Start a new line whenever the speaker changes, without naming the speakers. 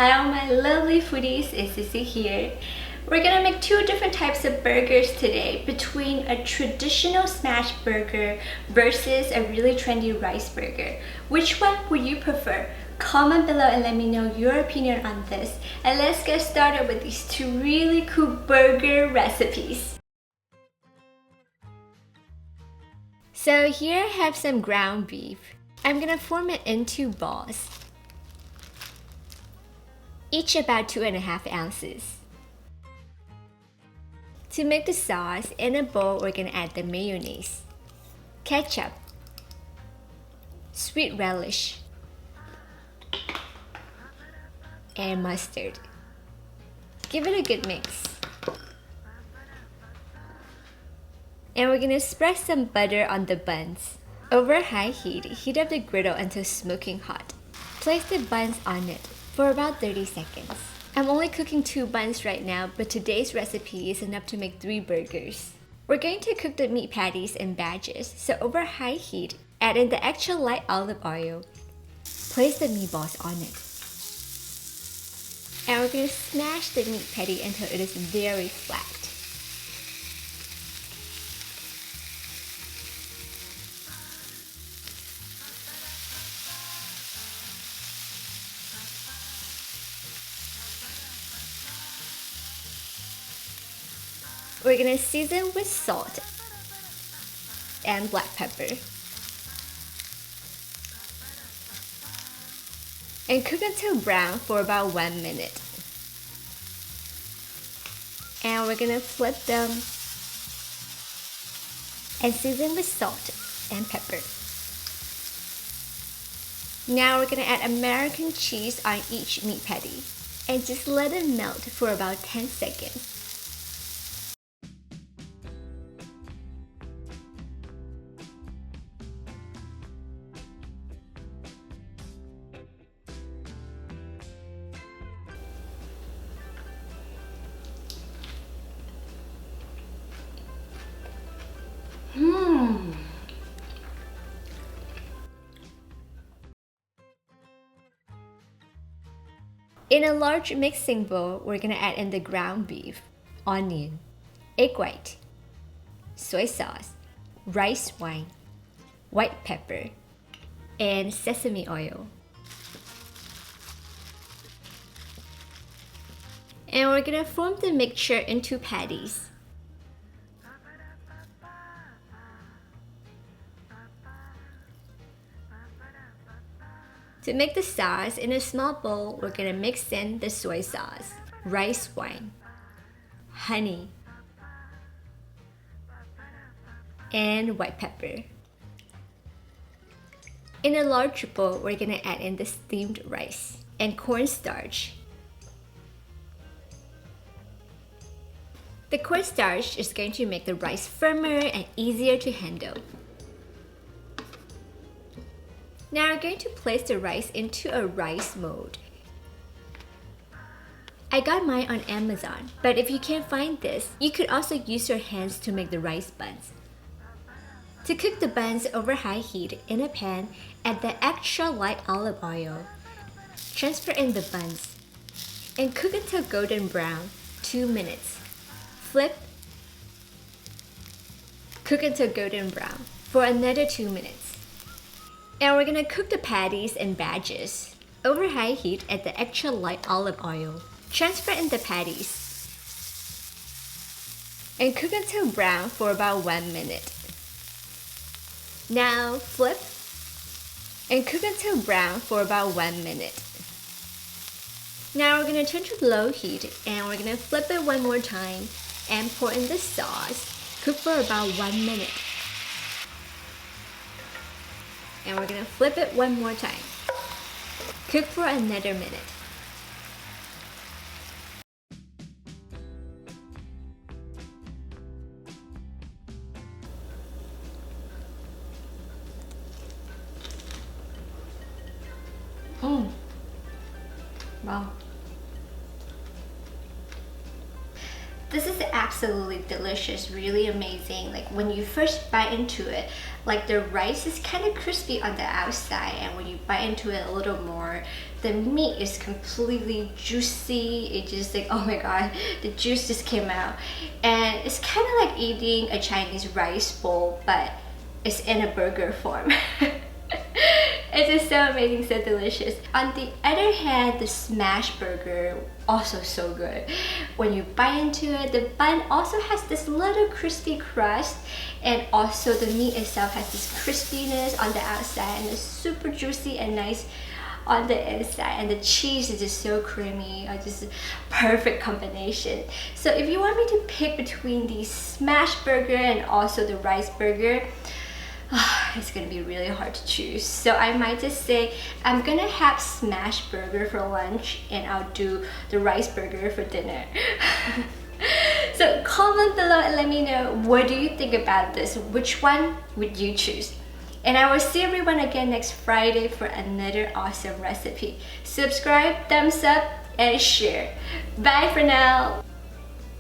Hi all my lovely foodies, it's CiCi here. We're gonna make two different types of burgers today between a traditional smash burger versus a really trendy rice burger. Which one would you prefer? Comment below and let me know your opinion on this. And let's get started with these two really cool burger recipes. So here I have some ground beef. I'm gonna form it into balls, each about 2.5 ounces. To make the sauce, in a bowl we're gonna add the mayonnaise, ketchup, sweet relish, and mustard. Give it a good mix. And we're gonna spread some butter on the buns. Over high heat, heat up the griddle until smoking hot. Place the buns on it for about 30 seconds. I'm only cooking 2 buns right now, but today's recipe is enough to make 3 burgers. We're going to cook the meat patties in batches, so over high heat, add in the extra light olive oil. Place the meatballs on it. And we're going to smash the meat patty until it is very flat. We're gonna season with salt and black pepper. And cook until brown for about 1 minute. And we're gonna flip them and season with salt and pepper. Now we're gonna add American cheese on each meat patty and just let it melt for about 10 seconds. In a large mixing bowl, we're gonna add in the ground beef, onion, egg white, soy sauce, rice wine, white pepper, and sesame oil. And we're gonna form the mixture into patties. To make the sauce, in a small bowl, we're gonna mix in the soy sauce, rice wine, honey, and white pepper. In a large bowl, we're gonna add in the steamed rice and cornstarch. The cornstarch is going to make the rice firmer and easier to handle. Now we're going to place the rice into a rice mold. I got mine on Amazon, but if you can't find this, you could also use your hands to make the rice buns. To cook the buns over high heat in a pan, add the extra light olive oil. Transfer in the buns and cook until golden brown, 2 minutes. Flip. Cook until golden brown for another 2 minutes. And we're gonna cook the patties in batches. Over high heat, add the extra light olive oil. Transfer in the patties. And cook until brown for about 1 minute. Now flip. And cook until brown for about 1 minute. Now we're gonna turn to low heat and we're gonna flip it one more time and pour in the sauce. Cook for about 1 minute. And we're gonna flip it one more time. Cook for another minute. Wow. This is absolutely delicious, really amazing. Like when you first bite into it, like the rice is kind of crispy on the outside, and when you bite into it a little more, the meat is completely juicy. It just like, oh my god, the juice just came out. And it's kind of like eating a Chinese rice bowl, but it's in a burger form. It's just so amazing, so delicious. On the other hand, the smash burger, also so good. When you bite into it, the bun also has this little crispy crust, and also the meat itself has this crispiness on the outside, and it's super juicy and nice on the inside, and the cheese is just so creamy. Just a perfect combination. So if you want me to pick between the smash burger and also the rice burger, it's gonna be really hard to choose. So I might just say I'm gonna have smash burger for lunch, and I'll do the rice burger for dinner. So comment below and let me know, what do you think about this? Which one would you choose? And I will see everyone again next Friday for another awesome recipe. Subscribe, thumbs up, and share. Bye for now.